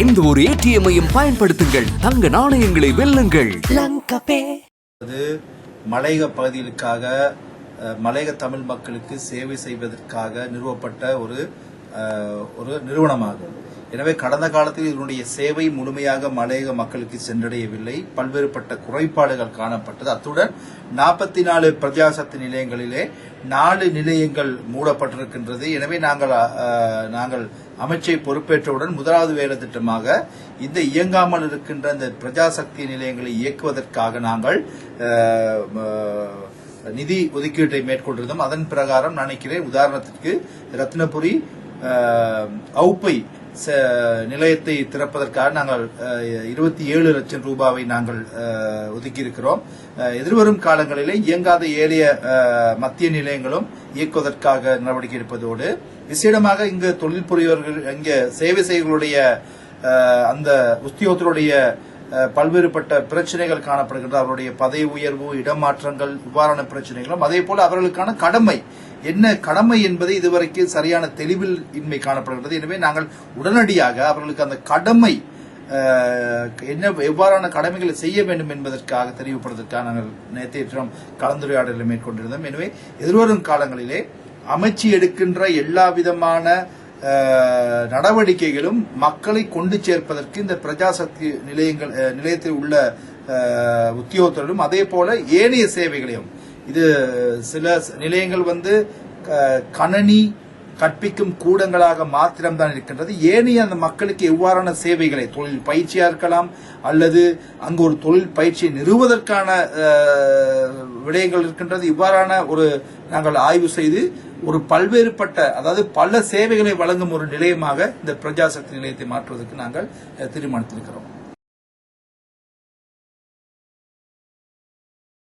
எந்த ஒரு ஏடிஎம்மையும் பயன்படுத்துங்கள், தங்க நாணயங்களை வெல்லுங்கள். மலையக பகுதிகளுக்காக மலையக தமிழ் மக்களுக்கு சேவை செய்வதற்காக நிறுவப்பட்ட ஒரு நிறுவனமாகும். எனவே கடந்த காலத்தில் இதனுடைய சேவை முழுமையாக மலையக மக்களுக்கு சென்றடையவில்லை. பல்வேறுபட்ட குறைபாடுகள் காணப்பட்டது. அத்துடன் 44 பிரஜாசக்தி நிலையங்களிலே 4 நிலையங்கள் மூடப்பட்டிருக்கின்றது. எனவே நாங்கள் அமைச்சை பொறுப்பேற்றவுடன் முதலாவது வேலை திட்டமாக இந்த இயங்காமல் இருக்கின்ற இந்த பிரஜாசக்தி நிலையங்களை இயக்குவதற்காக நாங்கள் நிதி ஒதுக்கீட்டை மேற்கொண்டிருந்தோம். அதன் பிரகாரம் நினைக்கிறேன், உதாரணத்திற்கு ரத்னபுரி அவுப்பை நிலையத்தை திறப்பதற்காக நாங்கள் 27 லட்சம் ரூபாவை நாங்கள் ஒதுக்கியிருக்கிறோம். எதிர்வரும் காலங்களிலே இயங்காத ஏனைய மத்திய நிலையங்களும் இயக்குவதற்காக நடவடிக்கை எடுப்பதோடு, விசேடமாக இங்கு தொழில் புரியவர்கள் இங்க சேவை செய்களுடைய அந்த உத்தியோகத்தினுடைய பல்வேறுபட்ட பிரச்சனைகள் காணப்படுகின்ற அவருடைய பதவி உயர்வு, இடமாற்றங்கள், இவ்வாறான பிரச்சனைகளும், அதே போல அவர்களுக்கான கடமை என்ன கடமை என்பதை இதுவரைக்கும் சரியான தெளிவில் இன்மை காணப்படுகிறது. எனவே நாங்கள் உடனடியாக அவர்களுக்கு அந்த கடமை என்ன எவ்வாறான கடமைகளை செய்ய வேண்டும் என்பதற்காக தெரிவிப்பதற்காக நாங்கள் நேற்றைய கலந்துரையாடலை மேற்கொண்டிருந்தோம். எனவே எதிர்வரும் காலங்களிலே அமைச்சு எடுக்கின்ற எல்லா விதமான நடவடிக்கைகளும் மக்களை கொண்டு சேர்ப்பதற்கு இந்த பிரஜாசக்தி நிலையத்தில் உள்ள உத்தியோகத்தரும், அதே போல ஏனைய சேவைகளையும், இது சில நிலையங்கள் கணனி கற்பிக்கும் கூடங்களாக மாத்திரம்தான் இருக்கின்றது. ஏனைய அந்த மக்களுக்கு எவ்வாறான சேவைகளை, தொழில் பயிற்சியா இருக்கலாம் அல்லது அங்கு ஒரு தொழில் பயிற்சியை நிறுவுவதற்கான விடயங்கள் இருக்கின்றது. இவ்வாறான நாங்கள் ஆய்வு செய்து ஒரு பல்வேறுபட்ட, அதாவது பல சேவைகளை வழங்கும் ஒரு நிலையமாக இந்த பிரஜாசக்தி நிலையத்தை மாற்றுவதற்கு நாங்கள் தீர்மானித்திருக்கிறோம்.